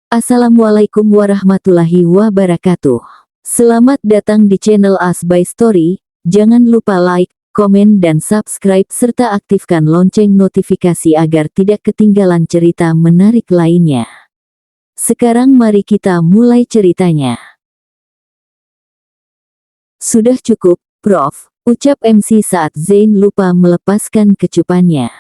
Assalamualaikum warahmatullahi wabarakatuh. Selamat datang di channel As by Story. Jangan lupa like, komen dan subscribe serta aktifkan lonceng notifikasi agar tidak ketinggalan cerita menarik lainnya. Sekarang mari kita mulai ceritanya. Sudah cukup, Prof, ucap MC saat Zain lupa melepaskan kecupannya.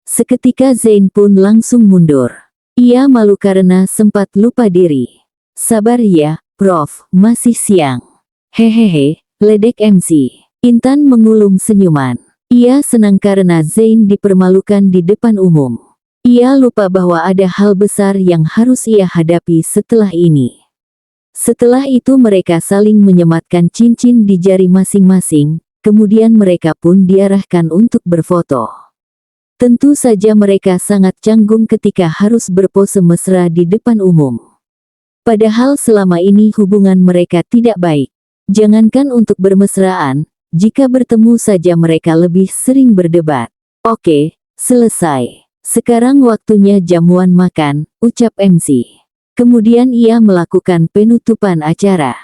Seketika Zain pun langsung mundur. Ia malu karena sempat lupa diri. Sabar ya, Prof, masih siang. Hehehe, ledek MC. Intan mengulum senyuman. Ia senang karena Zain dipermalukan di depan umum. Ia lupa bahwa ada hal besar yang harus ia hadapi setelah ini. Setelah itu mereka saling menyematkan cincin di jari masing-masing, kemudian mereka pun diarahkan untuk berfoto. Tentu saja mereka sangat canggung ketika harus berpose mesra di depan umum. Padahal selama ini hubungan mereka tidak baik. Jangankan untuk bermesraan, jika bertemu saja mereka lebih sering berdebat. Oke, selesai. Sekarang waktunya jamuan makan, ucap MC. Kemudian ia melakukan penutupan acara.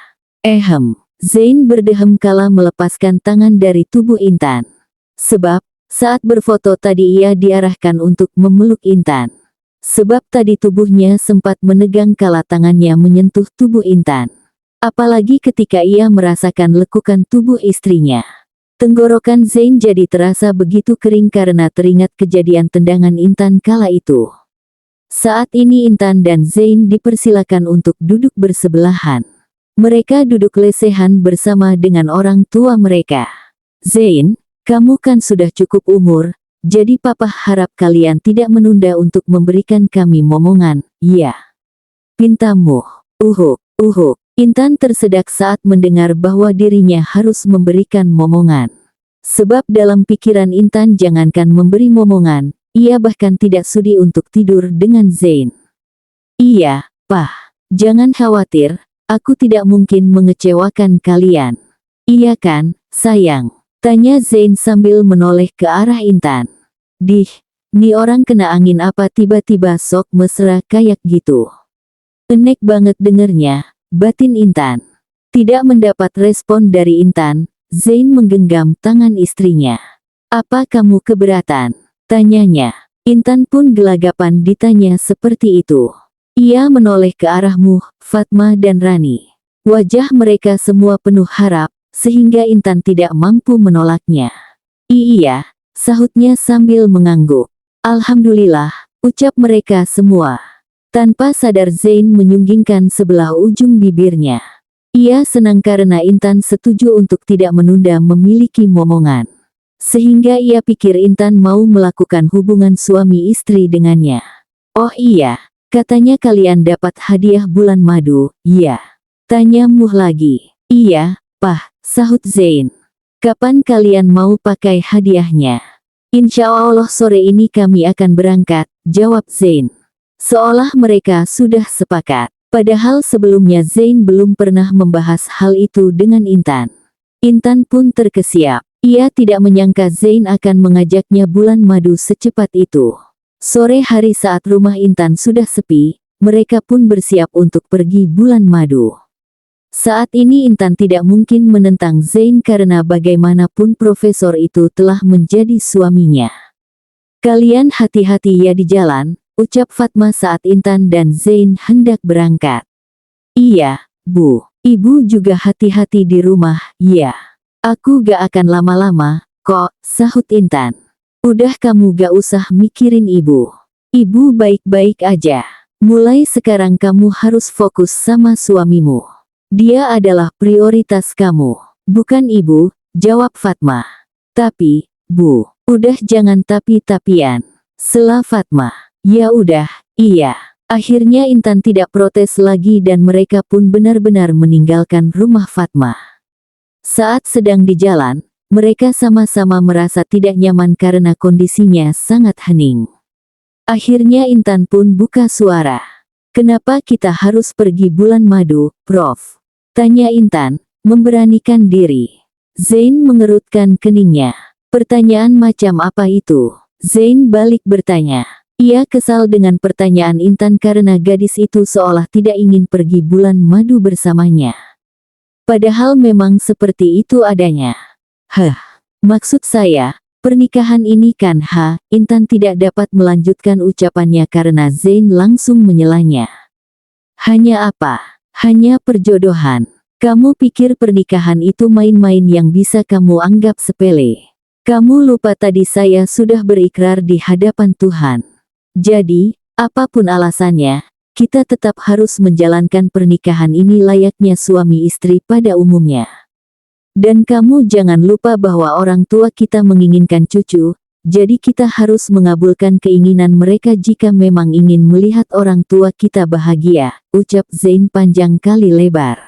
Zain berdehem kala melepaskan tangan dari tubuh Intan. Sebab, saat berfoto tadi ia diarahkan untuk memeluk Intan. Sebab tadi tubuhnya sempat menegang kala tangannya menyentuh tubuh Intan. Apalagi ketika ia merasakan lekukan tubuh istrinya. Tenggorokan Zain jadi terasa begitu kering karena teringat kejadian tendangan Intan kala itu. Saat ini Intan dan Zain dipersilakan untuk duduk bersebelahan. Mereka duduk lesehan bersama dengan orang tua mereka. Zain, kamu kan sudah cukup umur, jadi papa harap kalian tidak menunda untuk memberikan kami momongan, ya. Pintamu, uhuk. Intan tersedak saat mendengar bahwa dirinya harus memberikan momongan. Sebab dalam pikiran Intan jangankan memberi momongan, ia bahkan tidak sudi untuk tidur dengan Zain. Iya, Pah, jangan khawatir, aku tidak mungkin mengecewakan kalian. Iya kan, sayang? Tanya Zain sambil menoleh ke arah Intan. Nih orang kena angin apa tiba-tiba sok mesra kayak gitu. Enek banget dengernya, batin Intan. Tidak mendapat respon dari Intan, Zain menggenggam tangan istrinya. Apa kamu keberatan? Tanyanya. Intan pun gelagapan ditanya seperti itu. Ia menoleh ke arahmu, Fatma dan Rani. Wajah mereka semua penuh harap, sehingga Intan tidak mampu menolaknya. Iya, sahutnya sambil mengangguk. Alhamdulillah, ucap mereka semua. Tanpa sadar Zain menyunggingkan sebelah ujung bibirnya. Ia senang karena Intan setuju untuk tidak menunda memiliki momongan. Sehingga ia pikir Intan mau melakukan hubungan suami istri dengannya. Oh iya, katanya kalian dapat hadiah bulan madu, iya. Tanya Muh lagi. Iya, Pah, sahut Zain. Kapan kalian mau pakai hadiahnya? Insya Allah sore ini kami akan berangkat, jawab Zain. Seolah mereka sudah sepakat. Padahal sebelumnya Zain belum pernah membahas hal itu dengan Intan. Intan pun terkesiap. Ia tidak menyangka Zain akan mengajaknya bulan madu secepat itu. Sore hari saat rumah Intan sudah sepi, mereka pun bersiap untuk pergi bulan madu. Saat ini Intan tidak mungkin menentang Zain karena bagaimanapun profesor itu telah menjadi suaminya. Kalian hati-hati ya di jalan, ucap Fatma saat Intan dan Zain hendak berangkat. Iya, Bu. Ibu juga hati-hati di rumah, ya. Aku gak akan lama-lama, kok, sahut Intan. Udah kamu gak usah mikirin ibu. Ibu baik-baik aja. Mulai sekarang kamu harus fokus sama suamimu. Dia adalah prioritas kamu, bukan ibu, jawab Fatma. Tapi, Bu, udah jangan tapi-tapian. Sela Fatma. Ya udah, iya. Akhirnya Intan tidak protes lagi dan mereka pun benar-benar meninggalkan rumah Fatma. Saat sedang di jalan, mereka sama-sama merasa tidak nyaman karena kondisinya sangat hening. Akhirnya Intan pun buka suara. Kenapa kita harus pergi bulan madu, Prof? Tanya Intan, memberanikan diri. Zain mengerutkan keningnya. Pertanyaan macam apa itu? Zain balik bertanya. Ia kesal dengan pertanyaan Intan karena gadis itu seolah tidak ingin pergi bulan madu bersamanya. Padahal memang seperti itu adanya. Maksud saya, pernikahan ini kan Intan tidak dapat melanjutkan ucapannya karena Zain langsung menyelanya. Hanya apa? Hanya perjodohan. Kamu pikir pernikahan itu main-main yang bisa kamu anggap sepele? Kamu lupa tadi saya sudah berikrar di hadapan Tuhan. Jadi, apapun alasannya, kita tetap harus menjalankan pernikahan ini layaknya suami istri pada umumnya. Dan kamu jangan lupa bahwa orang tua kita menginginkan cucu, jadi kita harus mengabulkan keinginan mereka jika memang ingin melihat orang tua kita bahagia, ucap Zain panjang kali lebar.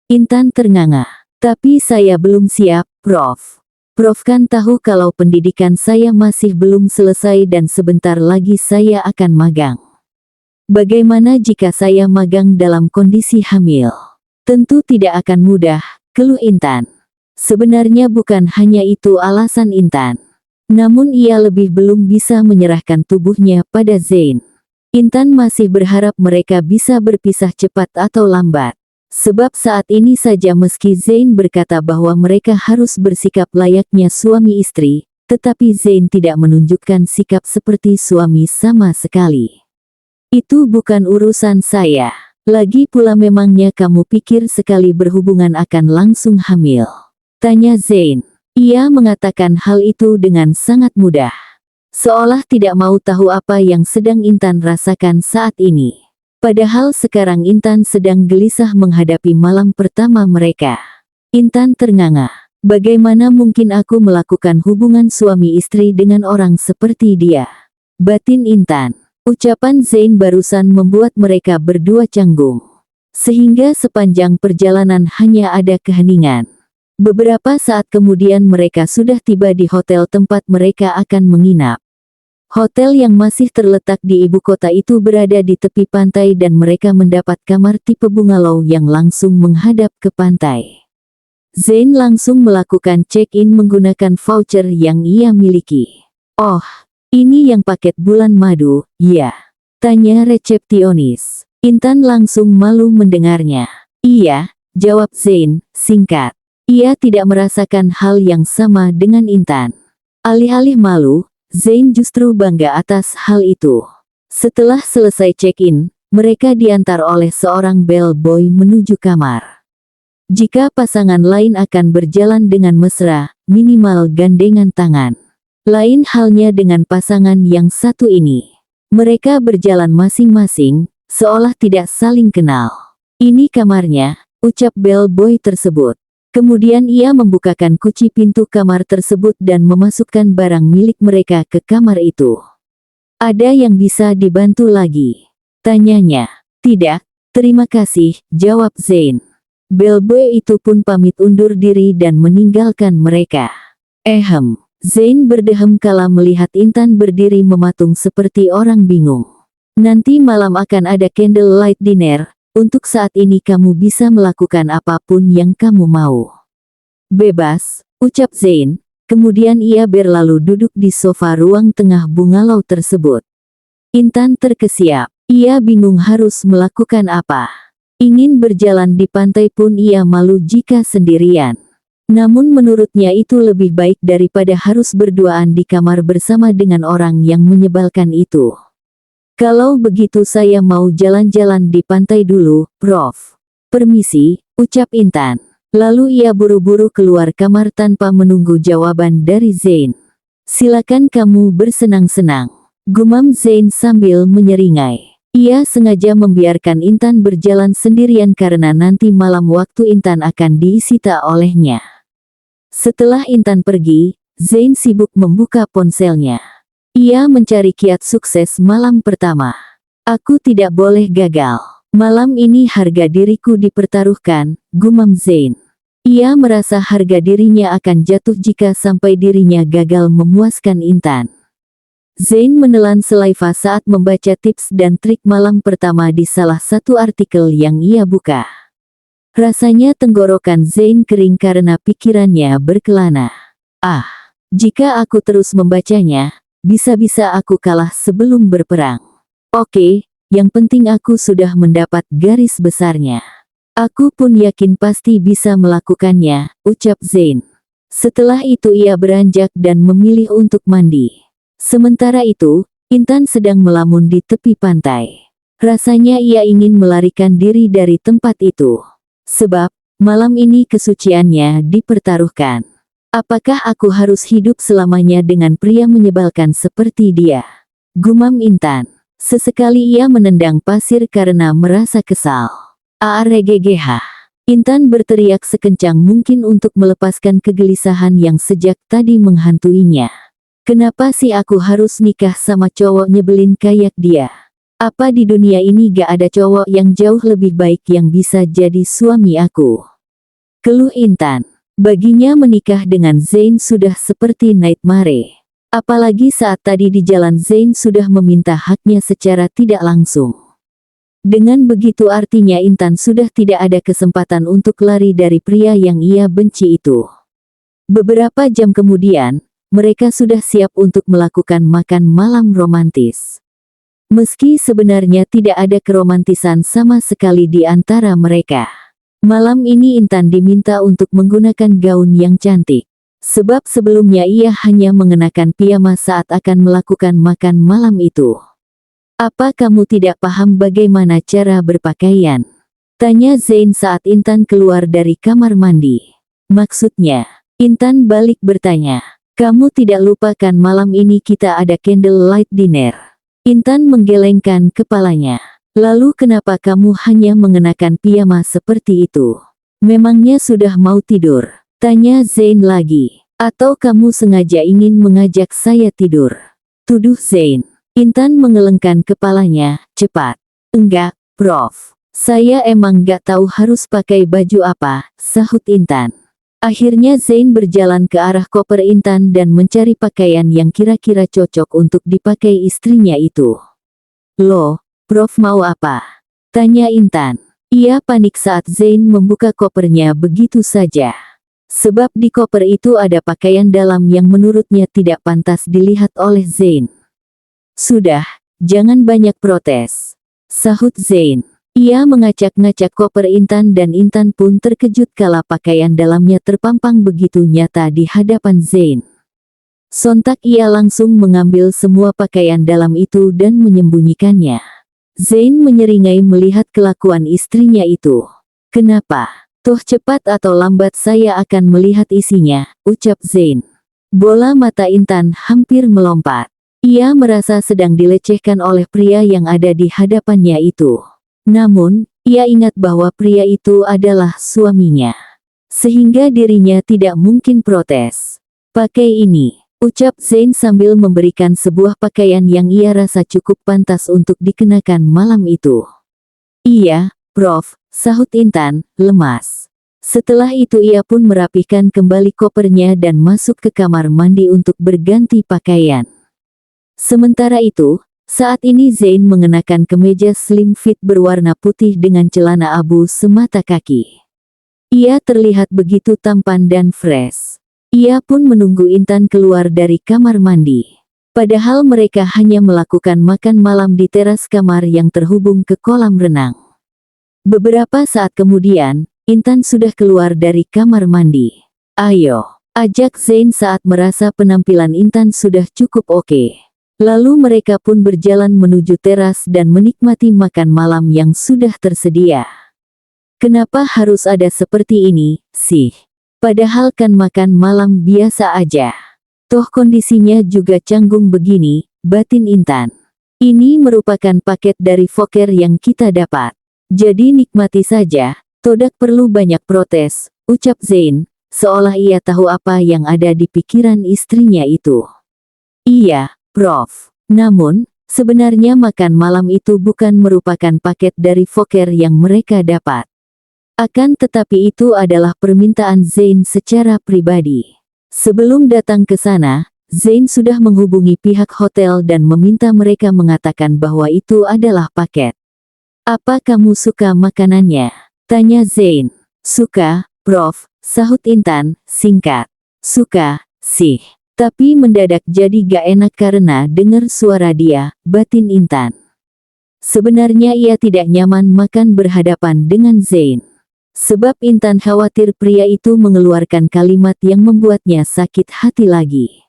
Intan ternganga. Tapi saya belum siap, Prof. Prof kan tahu kalau pendidikan saya masih belum selesai dan sebentar lagi saya akan magang. Bagaimana jika saya magang dalam kondisi hamil? Tentu tidak akan mudah, keluh Intan. Sebenarnya bukan hanya itu alasan Intan. Namun ia lebih belum bisa menyerahkan tubuhnya pada Zain. Intan masih berharap mereka bisa berpisah cepat atau lambat. Sebab saat ini saja meski Zain berkata bahwa mereka harus bersikap layaknya suami istri, tetapi Zain tidak menunjukkan sikap seperti suami sama sekali. Itu bukan urusan saya. Lagi pula memangnya kamu pikir sekali berhubungan akan langsung hamil? Tanya Zain. Ia mengatakan hal itu dengan sangat mudah. Seolah tidak mau tahu apa yang sedang Intan rasakan saat ini. Padahal sekarang Intan sedang gelisah menghadapi malam pertama mereka. Intan ternganga. Bagaimana mungkin aku melakukan hubungan suami istri dengan orang seperti dia? Batin Intan. Ucapan Zain barusan membuat mereka berdua canggung. Sehingga sepanjang perjalanan hanya ada keheningan. Beberapa saat kemudian mereka sudah tiba di hotel tempat mereka akan menginap. Hotel yang masih terletak di ibu kota itu berada di tepi pantai dan mereka mendapat kamar tipe bungalow yang langsung menghadap ke pantai. Zain langsung melakukan check-in menggunakan voucher yang ia miliki. Oh, ini yang paket bulan madu, ya? Tanya resepsionis. Intan langsung malu mendengarnya. Iya, jawab Zain, singkat. Ia tidak merasakan hal yang sama dengan Intan. Alih-alih malu, Zain justru bangga atas hal itu. Setelah selesai check-in, mereka diantar oleh seorang bellboy menuju kamar. Jika pasangan lain akan berjalan dengan mesra, minimal gandengan tangan. Lain halnya dengan pasangan yang satu ini. Mereka berjalan masing-masing, seolah tidak saling kenal. Ini kamarnya, ucap bellboy tersebut. Kemudian ia membukakan kunci pintu kamar tersebut dan memasukkan barang milik mereka ke kamar itu. Ada yang bisa dibantu lagi? Tanyanya. Tidak, terima kasih, jawab Zain. Bellboy itu pun pamit undur diri dan meninggalkan mereka. Zain berdehem kala melihat Intan berdiri mematung seperti orang bingung. Nanti malam akan ada candlelight dinner. Untuk saat ini kamu bisa melakukan apapun yang kamu mau. Bebas, ucap Zain, kemudian ia berlalu duduk di sofa ruang tengah bungalow tersebut. Intan terkesiap, ia bingung harus melakukan apa. Ingin berjalan di pantai pun ia malu jika sendirian. Namun menurutnya itu lebih baik daripada harus berduaan di kamar bersama dengan orang yang menyebalkan itu. Kalau begitu saya mau jalan-jalan di pantai dulu, Prof. Permisi, ucap Intan. Lalu ia buru-buru keluar kamar tanpa menunggu jawaban dari Zain. Silakan kamu bersenang-senang, gumam Zain sambil menyeringai. Ia sengaja membiarkan Intan berjalan sendirian karena nanti malam waktu Intan akan disita olehnya. Setelah Intan pergi, Zain sibuk membuka ponselnya. Ia mencari kiat sukses malam pertama. Aku tidak boleh gagal. Malam ini harga diriku dipertaruhkan, gumam Zain. Ia merasa harga dirinya akan jatuh jika sampai dirinya gagal memuaskan Intan. Zain menelan selaiva saat membaca tips dan trik malam pertama di salah satu artikel yang ia buka. Rasanya tenggorokan Zain kering karena pikirannya berkelana. Jika aku terus membacanya, Bisa-bisa aku kalah sebelum berperang. Oke, yang penting aku sudah mendapat garis besarnya. Aku pun yakin pasti bisa melakukannya, ucap Zain. Setelah itu ia beranjak dan memilih untuk mandi. Sementara itu, Intan sedang melamun di tepi pantai. Rasanya ia ingin melarikan diri dari tempat itu. Sebab, malam ini kesuciannya dipertaruhkan. Apakah aku harus hidup selamanya dengan pria menyebalkan seperti dia? Gumam Intan. Sesekali ia menendang pasir karena merasa kesal. Aregegh. Intan berteriak sekencang mungkin untuk melepaskan kegelisahan yang sejak tadi menghantuinya. Kenapa sih aku harus nikah sama cowok nyebelin kayak dia? Apa di dunia ini gak ada cowok yang jauh lebih baik yang bisa jadi suami aku? Keluh Intan. Baginya menikah dengan Zain sudah seperti nightmare. Apalagi saat tadi di jalan Zain sudah meminta haknya secara tidak langsung. Dengan begitu artinya Intan sudah tidak ada kesempatan untuk lari dari pria yang ia benci itu. Beberapa jam kemudian, mereka sudah siap untuk melakukan makan malam romantis. Meski sebenarnya tidak ada keromantisan sama sekali di antara mereka. Malam ini Intan diminta untuk menggunakan gaun yang cantik. Sebab sebelumnya ia hanya mengenakan piyama saat akan melakukan makan malam itu. Apa kamu tidak paham bagaimana cara berpakaian? Tanya Zain saat Intan keluar dari kamar mandi. Maksudnya, Intan balik bertanya. Kamu tidak lupakan malam ini kita ada candlelight dinner. Intan menggelengkan kepalanya. Lalu kenapa kamu hanya mengenakan piyama seperti itu? Memangnya sudah mau tidur? Tanya Zain lagi. Atau kamu sengaja ingin mengajak saya tidur? Tuduh Zain. Intan mengelengkan kepalanya, cepat. Enggak, Prof. Saya emang gak tahu harus pakai baju apa, sahut Intan. Akhirnya Zain berjalan ke arah koper Intan dan mencari pakaian yang kira-kira cocok untuk dipakai istrinya itu. Loh, Prof mau apa? Tanya Intan. Ia panik saat Zain membuka kopernya begitu saja. Sebab di koper itu ada pakaian dalam yang menurutnya tidak pantas dilihat oleh Zain. Sudah, jangan banyak protes, sahut Zain. Ia mengacak-ngacak koper Intan dan Intan pun terkejut kala pakaian dalamnya terpampang begitu nyata di hadapan Zain. Sontak ia langsung mengambil semua pakaian dalam itu dan menyembunyikannya. Zain menyeringai melihat kelakuan istrinya itu. Kenapa? Toh cepat atau lambat saya akan melihat isinya, ucap Zain. Bola mata Intan hampir melompat. Ia merasa sedang dilecehkan oleh pria yang ada di hadapannya itu. Namun, ia ingat bahwa pria itu adalah suaminya. Sehingga dirinya tidak mungkin protes. Pakai ini, ucap Zain sambil memberikan sebuah pakaian yang ia rasa cukup pantas untuk dikenakan malam itu. Iya, Prof, sahut Intan, lemas. Setelah itu ia pun merapihkan kembali kopernya dan masuk ke kamar mandi untuk berganti pakaian. Sementara itu, saat ini Zain mengenakan kemeja slim fit berwarna putih dengan celana abu semata kaki. Ia terlihat begitu tampan dan fresh. Ia pun menunggu Intan keluar dari kamar mandi. Padahal mereka hanya melakukan makan malam di teras kamar yang terhubung ke kolam renang. Beberapa saat kemudian, Intan sudah keluar dari kamar mandi. Ayo, ajak Zain saat merasa penampilan Intan sudah cukup oke. Lalu mereka pun berjalan menuju teras dan menikmati makan malam yang sudah tersedia. Kenapa harus ada seperti ini, sih? Padahal kan makan malam biasa aja. Toh kondisinya juga canggung begini, batin Intan. Ini merupakan paket dari Fokker yang kita dapat. Jadi nikmati saja, tidak perlu banyak protes, ucap Zain, seolah ia tahu apa yang ada di pikiran istrinya itu. Iya, Prof. Namun, sebenarnya makan malam itu bukan merupakan paket dari Fokker yang mereka dapat. Akan tetapi itu adalah permintaan Zain secara pribadi. Sebelum datang ke sana, Zain sudah menghubungi pihak hotel dan meminta mereka mengatakan bahwa itu adalah paket. Apa kamu suka makanannya? Tanya Zain. Suka, Prof, sahut Intan, singkat. Suka, sih. Tapi mendadak jadi gak enak karena dengar suara dia, batin Intan. Sebenarnya ia tidak nyaman makan berhadapan dengan Zain. Sebab Intan khawatir pria itu mengeluarkan kalimat yang membuatnya sakit hati lagi.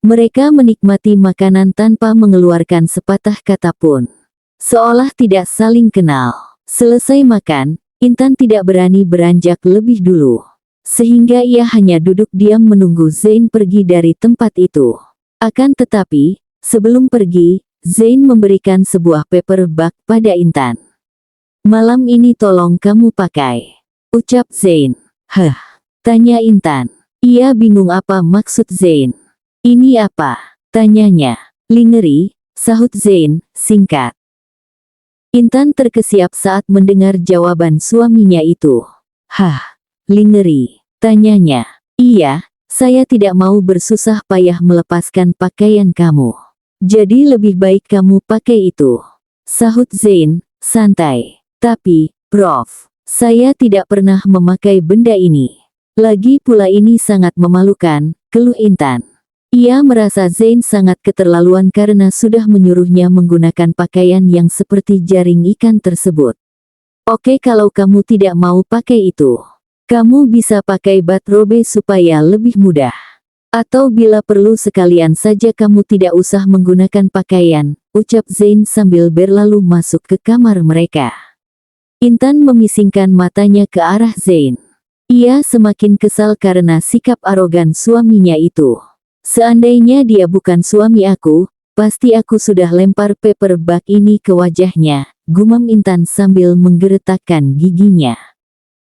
Mereka menikmati makanan tanpa mengeluarkan sepatah kata pun. Seolah tidak saling kenal. Selesai makan, Intan tidak berani beranjak lebih dulu. Sehingga ia hanya duduk diam menunggu Zain pergi dari tempat itu. Akan tetapi, sebelum pergi, Zain memberikan sebuah paper bag pada Intan. "Malam ini tolong kamu pakai," ucap Zain. "Hah?" tanya Intan. Ia bingung apa maksud Zain. "Ini apa?" tanyanya. "Lingerie," sahut Zain, singkat. Intan terkesiap saat mendengar jawaban suaminya itu. "Hah? Lingerie?" tanyanya. "Iya, saya tidak mau bersusah payah melepaskan pakaian kamu. Jadi lebih baik kamu pakai itu," sahut Zain, santai. "Tapi, Prof, saya tidak pernah memakai benda ini. Lagi pula ini sangat memalukan," keluh Intan. Ia merasa Zain sangat keterlaluan karena sudah menyuruhnya menggunakan pakaian yang seperti jaring ikan tersebut. "Oke, kalau kamu tidak mau pakai itu, kamu bisa pakai bathrobe supaya lebih mudah. Atau bila perlu sekalian saja kamu tidak usah menggunakan pakaian," ucap Zain sambil berlalu masuk ke kamar mereka. Intan memisingkan matanya ke arah Zain. Ia semakin kesal karena sikap arogan suaminya itu. "Seandainya dia bukan suami aku, pasti aku sudah lempar paper bag ini ke wajahnya," gumam Intan sambil menggeretakkan giginya.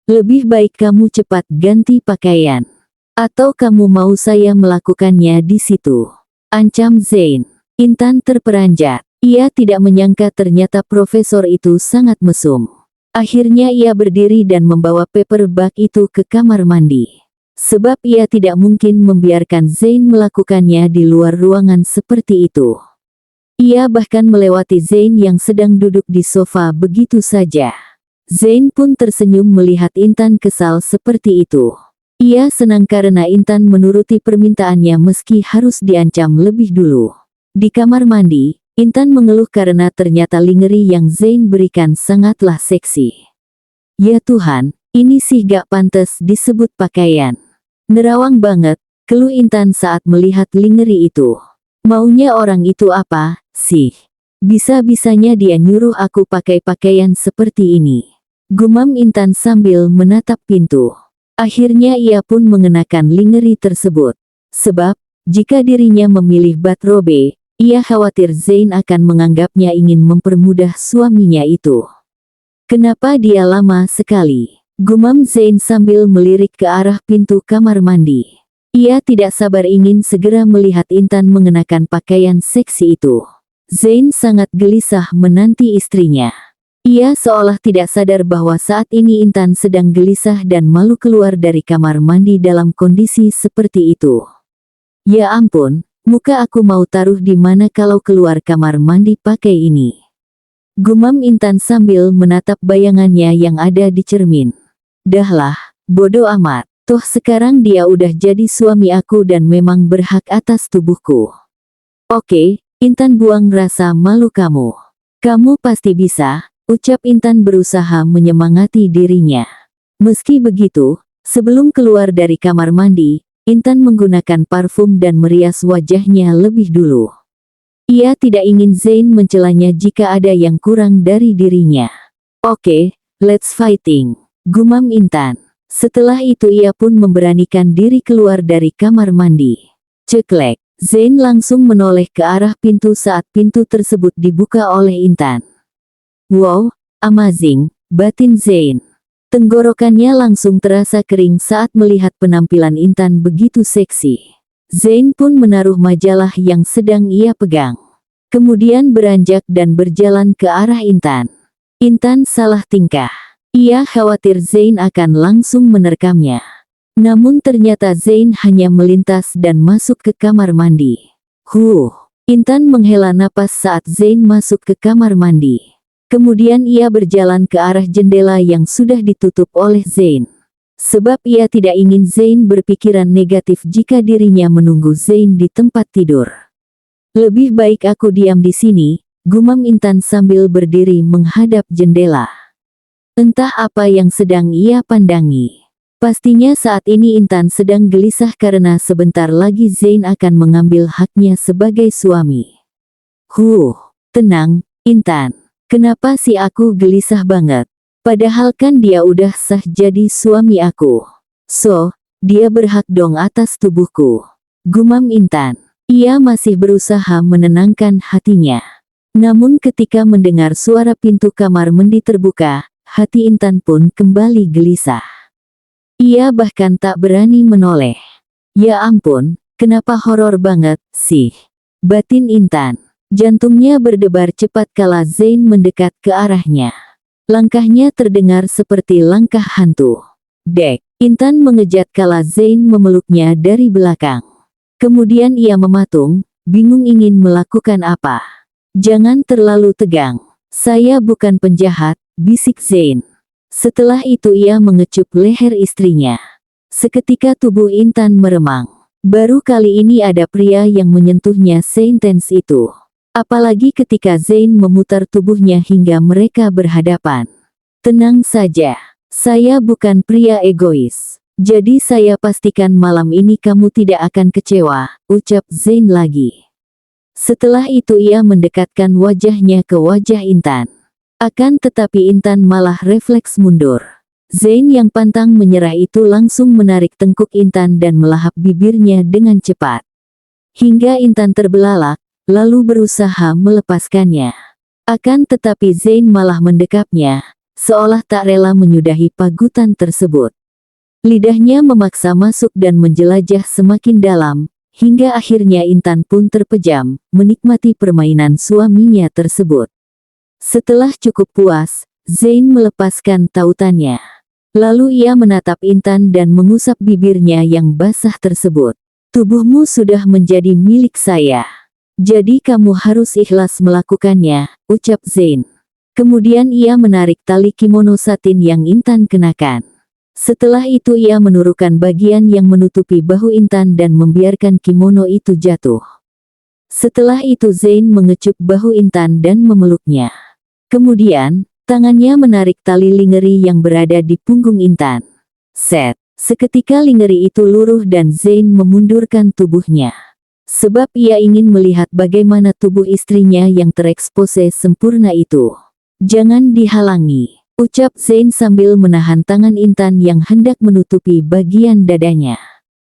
"Lebih baik kamu cepat ganti pakaian. Atau kamu mau saya melakukannya di situ?" ancam Zain. Intan terperanjat. Ia tidak menyangka ternyata profesor itu sangat mesum. Akhirnya ia berdiri dan membawa paper bag itu ke kamar mandi. Sebab ia tidak mungkin membiarkan Zain melakukannya di luar ruangan seperti itu. Ia bahkan melewati Zain yang sedang duduk di sofa begitu saja. Zain pun tersenyum melihat Intan kesal seperti itu. Ia senang karena Intan menuruti permintaannya meski harus diancam lebih dulu. Di kamar mandi, Intan mengeluh karena ternyata lingerie yang Zain berikan sangatlah seksi. "Ya Tuhan, ini sih gak pantas disebut pakaian. Nerawang banget," keluh Intan saat melihat lingerie itu. "Maunya orang itu apa, sih? Bisa-bisanya dia nyuruh aku pakai pakaian seperti ini," gumam Intan sambil menatap pintu. Akhirnya ia pun mengenakan lingerie tersebut. Sebab, jika dirinya memilih bathrobe, ia khawatir Zain akan menganggapnya ingin mempermudah suaminya itu. "Kenapa dia lama sekali?" gumam Zain sambil melirik ke arah pintu kamar mandi. Ia tidak sabar ingin segera melihat Intan mengenakan pakaian seksi itu. Zain sangat gelisah menanti istrinya. Ia seolah tidak sadar bahwa saat ini Intan sedang gelisah dan malu keluar dari kamar mandi dalam kondisi seperti itu. "Ya ampun, muka aku mau taruh di mana kalau keluar kamar mandi pakai ini?" gumam Intan sambil menatap bayangannya yang ada di cermin. "Dahlah, bodoh amat. Toh sekarang dia udah jadi suami aku dan memang berhak atas tubuhku. Oke, Intan, buang rasa malu kamu. Kamu pasti bisa," ucap Intan berusaha menyemangati dirinya. Meski begitu, sebelum keluar dari kamar mandi, Intan menggunakan parfum dan merias wajahnya lebih dulu. Ia tidak ingin Zain mencelanya jika ada yang kurang dari dirinya. "Oke, let's fighting," gumam Intan. Setelah itu ia pun memberanikan diri keluar dari kamar mandi. Ceklek, Zain langsung menoleh ke arah pintu saat pintu tersebut dibuka oleh Intan. "Wow, amazing," batin Zain. Tenggorokannya langsung terasa kering saat melihat penampilan Intan begitu seksi. Zain pun menaruh majalah yang sedang ia pegang. Kemudian beranjak dan berjalan ke arah Intan. Intan salah tingkah. Ia khawatir Zain akan langsung menerkamnya. Namun ternyata Zain hanya melintas dan masuk ke kamar mandi. Intan menghela napas saat Zain masuk ke kamar mandi. Kemudian ia berjalan ke arah jendela yang sudah ditutup oleh Zain. Sebab ia tidak ingin Zain berpikiran negatif jika dirinya menunggu Zain di tempat tidur. Lebih baik aku diam di sini, gumam Intan sambil berdiri menghadap jendela. Entah apa yang sedang ia pandangi. Pastinya saat ini Intan sedang gelisah karena sebentar lagi Zain akan mengambil haknya sebagai suami. Tenang, Intan. Kenapa sih aku gelisah banget? Padahal kan dia udah sah jadi suami aku. So, dia berhak dong atas tubuhku. Gumam Intan. Ia masih berusaha menenangkan hatinya. Namun ketika mendengar suara pintu kamar mandi terbuka, hati Intan pun kembali gelisah. Ia bahkan tak berani menoleh. Ya ampun, kenapa horor banget sih? Batin Intan. Jantungnya berdebar cepat kala Zain mendekat ke arahnya. Langkahnya terdengar seperti langkah hantu. Dek, Intan mengejat kala Zain memeluknya dari belakang. Kemudian ia mematung, bingung ingin melakukan apa. Jangan terlalu tegang. Saya bukan penjahat, bisik Zain. Setelah itu ia mengecup leher istrinya. Seketika tubuh Intan meremang. Baru kali ini ada pria yang menyentuhnya seintens itu. Apalagi ketika Zain memutar tubuhnya hingga mereka berhadapan. Tenang saja, saya bukan pria egois. Jadi saya pastikan malam ini kamu tidak akan kecewa, ucap Zain lagi. Setelah itu ia mendekatkan wajahnya ke wajah Intan. Akan tetapi Intan malah refleks mundur. Zain yang pantang menyerah itu langsung menarik tengkuk Intan dan melahap bibirnya dengan cepat. Hingga Intan terbelalak, lalu berusaha melepaskannya. Akan tetapi Zain malah mendekapnya, seolah tak rela menyudahi pagutan tersebut. Lidahnya memaksa masuk dan menjelajah semakin dalam, hingga akhirnya Intan pun terpejam, menikmati permainan suaminya tersebut. Setelah cukup puas, Zain melepaskan tautannya. Lalu ia menatap Intan dan mengusap bibirnya yang basah tersebut. Tubuhmu sudah menjadi milik saya. Jadi kamu harus ikhlas melakukannya, ucap Zain. Kemudian ia menarik tali kimono satin yang Intan kenakan. Setelah itu ia menurunkan bagian yang menutupi bahu Intan dan membiarkan kimono itu jatuh. Setelah itu Zain mengecup bahu Intan dan memeluknya. Kemudian, tangannya menarik tali lingeri yang berada di punggung Intan. Seketika lingeri itu luruh dan Zain memundurkan tubuhnya. Sebab ia ingin melihat bagaimana tubuh istrinya yang terekspose sempurna itu. Jangan dihalangi, ucap Zain sambil menahan tangan Intan yang hendak menutupi bagian dadanya.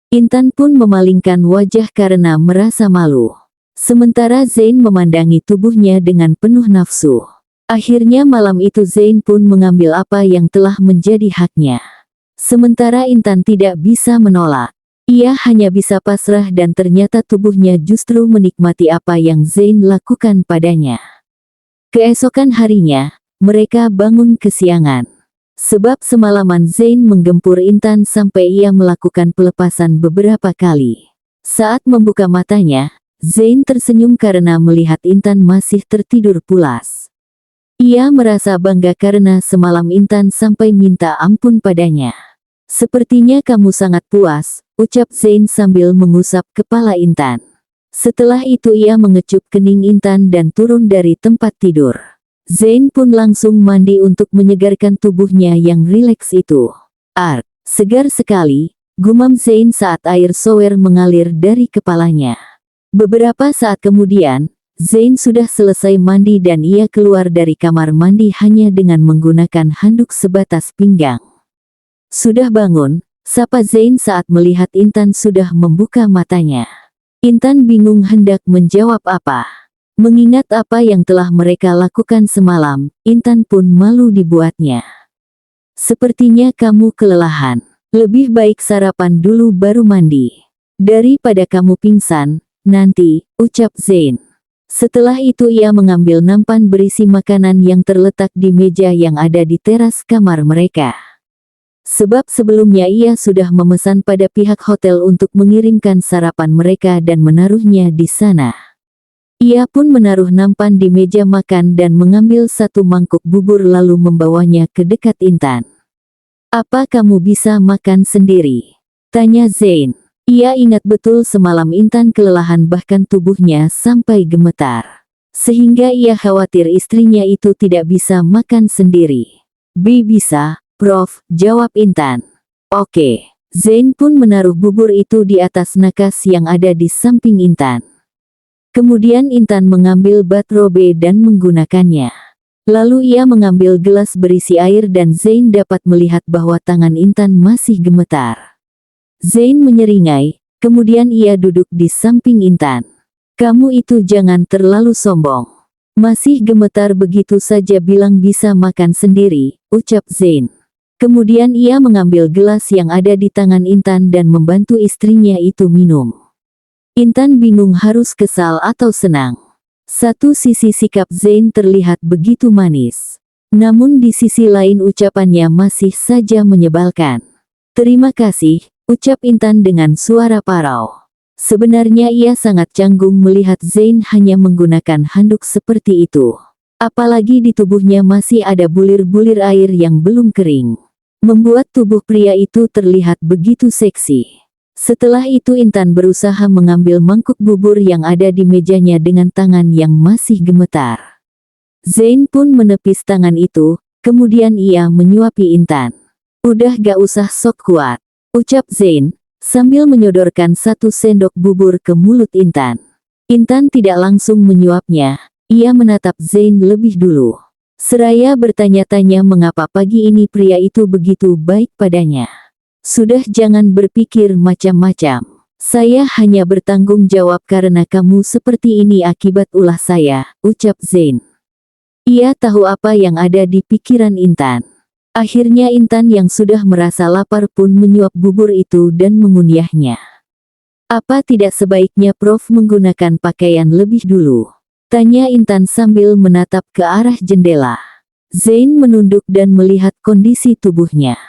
Intan pun memalingkan wajah karena merasa malu. Sementara Zain memandangi tubuhnya dengan penuh nafsu. Akhirnya malam itu Zain pun mengambil apa yang telah menjadi haknya. Sementara Intan tidak bisa menolak. Ia hanya bisa pasrah dan ternyata tubuhnya justru menikmati apa yang Zain lakukan padanya. Keesokan harinya, mereka bangun kesiangan. Sebab semalaman Zain menggempur Intan sampai ia melakukan pelepasan beberapa kali. Saat membuka matanya, Zain tersenyum karena melihat Intan masih tertidur pulas. Ia merasa bangga karena semalam Intan sampai minta ampun padanya. Sepertinya kamu sangat puas, ucap Zain sambil mengusap kepala Intan. Setelah itu ia mengecup kening Intan dan turun dari tempat tidur. Zain pun langsung mandi untuk menyegarkan tubuhnya yang rileks itu. Segar sekali, gumam Zain saat air shower mengalir dari kepalanya. Beberapa saat kemudian, Zain sudah selesai mandi dan ia keluar dari kamar mandi hanya dengan menggunakan handuk sebatas pinggang. Sudah bangun, sapa Zain saat melihat Intan sudah membuka matanya. Intan bingung hendak menjawab apa. Mengingat apa yang telah mereka lakukan semalam, Intan pun malu dibuatnya. Sepertinya kamu kelelahan. Lebih baik sarapan dulu baru mandi. Daripada kamu pingsan, nanti, ucap Zain. Setelah itu ia mengambil nampan berisi makanan yang terletak di meja yang ada di teras kamar mereka. Sebab sebelumnya ia sudah memesan pada pihak hotel untuk mengirimkan sarapan mereka dan menaruhnya di sana. Ia pun menaruh nampan di meja makan dan mengambil satu mangkuk bubur lalu membawanya ke dekat Intan. Apa kamu bisa makan sendiri? Tanya Zain. Ia ingat betul semalam Intan kelelahan bahkan tubuhnya sampai gemetar. Sehingga ia khawatir istrinya itu tidak bisa makan sendiri. Bisa, Prof, jawab Intan. Oke. Zain pun menaruh bubur itu di atas nakas yang ada di samping Intan. Kemudian Intan mengambil batrobe dan menggunakannya. Lalu ia mengambil gelas berisi air dan Zain dapat melihat bahwa tangan Intan masih gemetar. Zain menyeringai, kemudian ia duduk di samping Intan. Kamu itu jangan terlalu sombong. Masih gemetar begitu saja bilang bisa makan sendiri, ucap Zain. Kemudian ia mengambil gelas yang ada di tangan Intan dan membantu istrinya itu minum. Intan bingung harus kesal atau senang. Satu sisi sikap Zain terlihat begitu manis. Namun di sisi lain ucapannya masih saja menyebalkan. Terima kasih, ucap Intan dengan suara parau. Sebenarnya ia sangat canggung melihat Zain hanya menggunakan handuk seperti itu. Apalagi di tubuhnya masih ada bulir-bulir air yang belum kering. Membuat tubuh pria itu terlihat begitu seksi. Setelah itu Intan berusaha mengambil mangkuk bubur yang ada di mejanya dengan tangan yang masih gemetar. Zain pun menepis tangan itu, kemudian ia menyuapi Intan. Udah gak usah sok kuat, ucap Zain, sambil menyodorkan 1 sendok bubur ke mulut Intan. Intan tidak langsung menyuapnya, ia menatap Zain lebih dulu. Seraya bertanya-tanya mengapa pagi ini pria itu begitu baik padanya. Sudah jangan berpikir macam-macam. Saya hanya bertanggung jawab karena kamu seperti ini akibat ulah saya, ucap Zain. Ia tahu apa yang ada di pikiran Intan. Akhirnya Intan yang sudah merasa lapar pun menyuap bubur itu dan mengunyahnya. Apa tidak sebaiknya Prof menggunakan pakaian lebih dulu? Tanya Intan sambil menatap ke arah jendela. Zain menunduk dan melihat kondisi tubuhnya.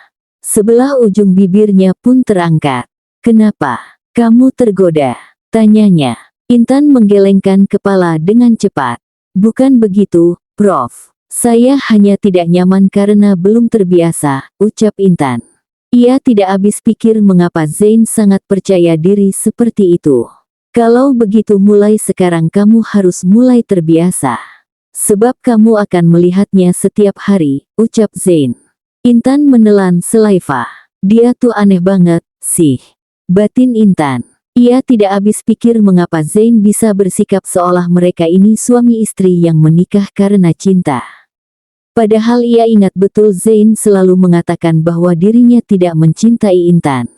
Sebelah ujung bibirnya pun terangkat. Kenapa? Kamu tergoda? Tanyanya. Intan menggelengkan kepala dengan cepat. Bukan begitu, Prof. Saya hanya tidak nyaman karena belum terbiasa, ucap Intan. Ia tidak habis pikir mengapa Zain sangat percaya diri seperti itu. Kalau begitu mulai sekarang kamu harus mulai terbiasa. Sebab kamu akan melihatnya setiap hari, ucap Zain. Intan menelan selaiva. Dia tuh aneh banget, sih. Batin Intan. Ia tidak habis pikir mengapa Zain bisa bersikap seolah mereka ini suami istri yang menikah karena cinta. Padahal ia ingat betul Zain selalu mengatakan bahwa dirinya tidak mencintai Intan.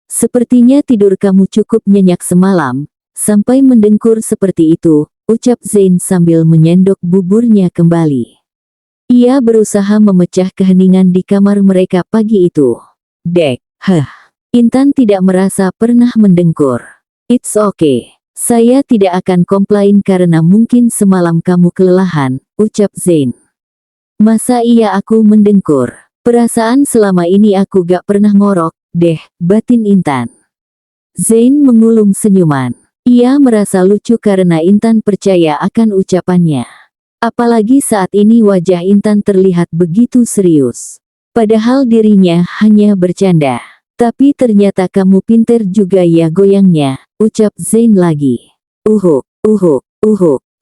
Sepertinya tidur kamu cukup nyenyak semalam, sampai mendengkur seperti itu, ucap Zain sambil menyendok buburnya kembali. Ia berusaha memecah keheningan di kamar mereka pagi itu. Intan tidak merasa pernah mendengkur. It's okay. Saya tidak akan komplain karena mungkin semalam kamu kelelahan, ucap Zain. Masa iya aku mendengkur? Perasaan selama ini aku gak pernah ngorok, deh, batin Intan. Zain mengulum senyuman. Ia merasa lucu karena Intan percaya akan ucapannya. Apalagi saat ini wajah Intan terlihat begitu serius. Padahal dirinya hanya bercanda. Tapi ternyata kamu pinter juga ya goyangnya, ucap Zain lagi. Uhuk.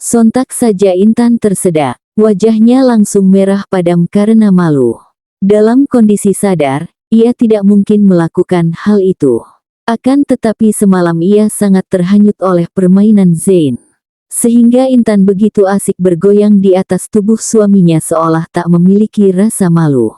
Sontak saja Intan tersedak. Wajahnya langsung merah padam karena malu. Dalam kondisi sadar, ia tidak mungkin melakukan hal itu. Akan tetapi semalam ia sangat terhanyut oleh permainan Zain. Sehingga Intan begitu asik bergoyang di atas tubuh suaminya seolah tak memiliki rasa malu.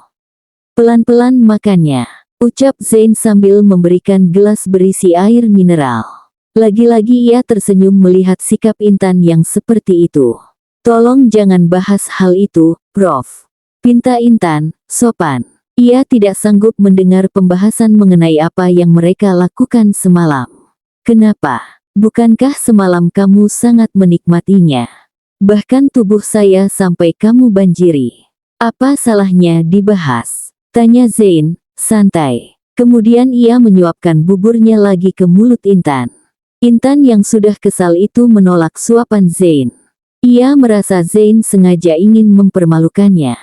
Pelan-pelan makannya, ucap Zain sambil memberikan gelas berisi air mineral. Lagi-lagi ia tersenyum melihat sikap Intan yang seperti itu. Tolong jangan bahas hal itu, Prof. Pinta Intan, sopan. Ia tidak sanggup mendengar pembahasan mengenai apa yang mereka lakukan semalam. Kenapa? Bukankah semalam kamu sangat menikmatinya? Bahkan tubuh saya sampai kamu banjiri. Apa salahnya dibahas? Tanya Zain, santai. Kemudian ia menyuapkan buburnya lagi ke mulut Intan. Intan yang sudah kesal itu menolak suapan Zain. Ia merasa Zain sengaja ingin mempermalukannya.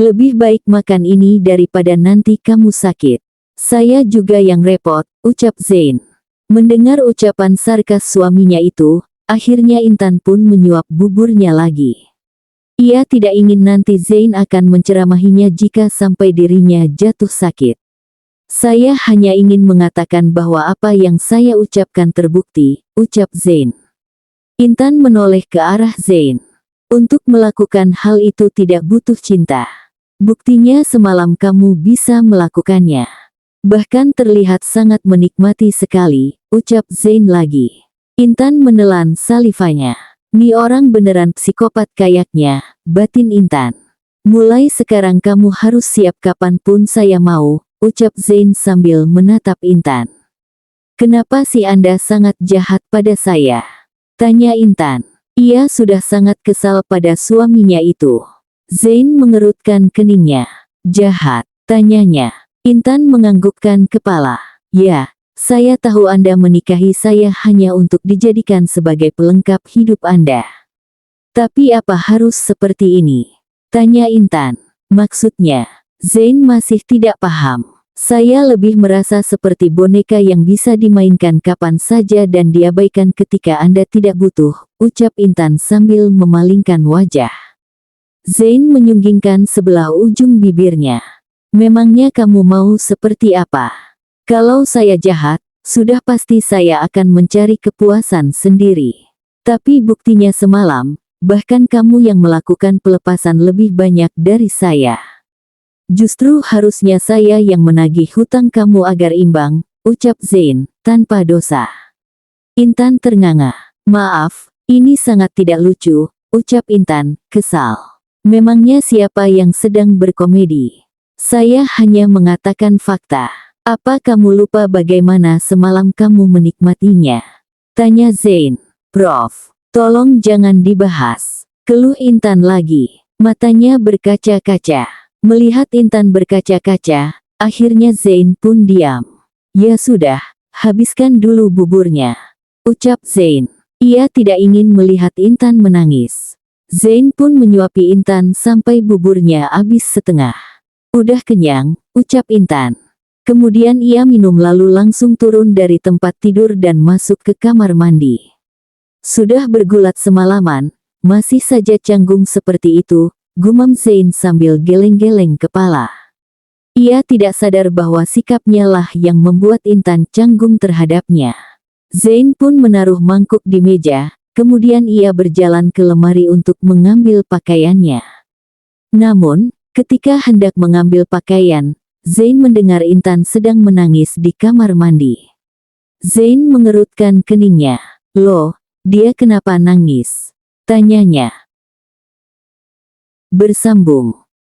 Lebih baik makan ini daripada nanti kamu sakit. Saya juga yang repot, ucap Zain. Mendengar ucapan sarkas suaminya itu, akhirnya Intan pun menyuap buburnya lagi. Ia tidak ingin nanti Zain akan menceramahinya jika sampai dirinya jatuh sakit. Saya hanya ingin mengatakan bahwa apa yang saya ucapkan terbukti, ucap Zain. Intan menoleh ke arah Zain. Untuk melakukan hal itu tidak butuh cinta. Buktinya semalam kamu bisa melakukannya. Bahkan terlihat sangat menikmati sekali, ucap Zain lagi. Intan menelan salivanya. Ni orang beneran psikopat kayaknya, batin Intan. Mulai sekarang kamu harus siap kapanpun saya mau, ucap Zain sambil menatap Intan. Kenapa sih Anda sangat jahat pada saya? Tanya Intan. Ia sudah sangat kesal pada suaminya itu. Zain mengerutkan keningnya. Jahat, tanyanya. Intan menganggukkan kepala. Ya. Saya tahu Anda menikahi saya hanya untuk dijadikan sebagai pelengkap hidup Anda. Tapi apa harus seperti ini? Tanya Intan. Maksudnya, Zain masih tidak paham. Saya lebih merasa seperti boneka yang bisa dimainkan kapan saja dan diabaikan ketika Anda tidak butuh, ucap Intan sambil memalingkan wajah. Zain menyunggingkan sebelah ujung bibirnya. Memangnya kamu mau seperti apa? Kalau saya jahat, sudah pasti saya akan mencari kepuasan sendiri. Tapi buktinya semalam, bahkan kamu yang melakukan pelepasan lebih banyak dari saya. Justru harusnya saya yang menagih hutang kamu agar imbang, ucap Zain, tanpa dosa. Intan ternganga. Maaf, ini sangat tidak lucu, ucap Intan, kesal. Memangnya siapa yang sedang berkomedi? Saya hanya mengatakan fakta. Apa kamu lupa bagaimana semalam kamu menikmatinya? Tanya Zain. Prof, tolong jangan dibahas. Keluh Intan lagi. Matanya berkaca-kaca. Melihat Intan berkaca-kaca, akhirnya Zain pun diam. Ya sudah, habiskan dulu buburnya, ucap Zain. Ia tidak ingin melihat Intan menangis. Zain pun menyuapi Intan sampai buburnya habis setengah. Udah kenyang, ucap Intan. Kemudian ia minum lalu langsung turun dari tempat tidur dan masuk ke kamar mandi. Sudah bergulat semalaman, masih saja canggung seperti itu, gumam Zain sambil geleng-geleng kepala. Ia tidak sadar bahwa sikapnya lah yang membuat Intan canggung terhadapnya. Zain pun menaruh mangkuk di meja, kemudian ia berjalan ke lemari untuk mengambil pakaiannya. Namun, ketika hendak mengambil pakaian, Zain mendengar Intan sedang menangis di kamar mandi. Zain mengerutkan keningnya. Loh, dia kenapa nangis? Tanyanya. Bersambung.